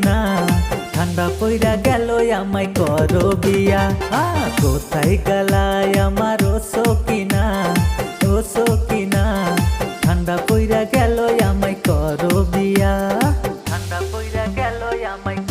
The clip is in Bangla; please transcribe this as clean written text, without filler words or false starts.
কিনা ঠান্ডা পইরা গেল আমায় করো বিয়া কোথায় গেলায় আমার ও সকিনা ঠান্ডা পইরা গেল আমায় করো বিয়া ঠান্ডা পইরা গেল আমায়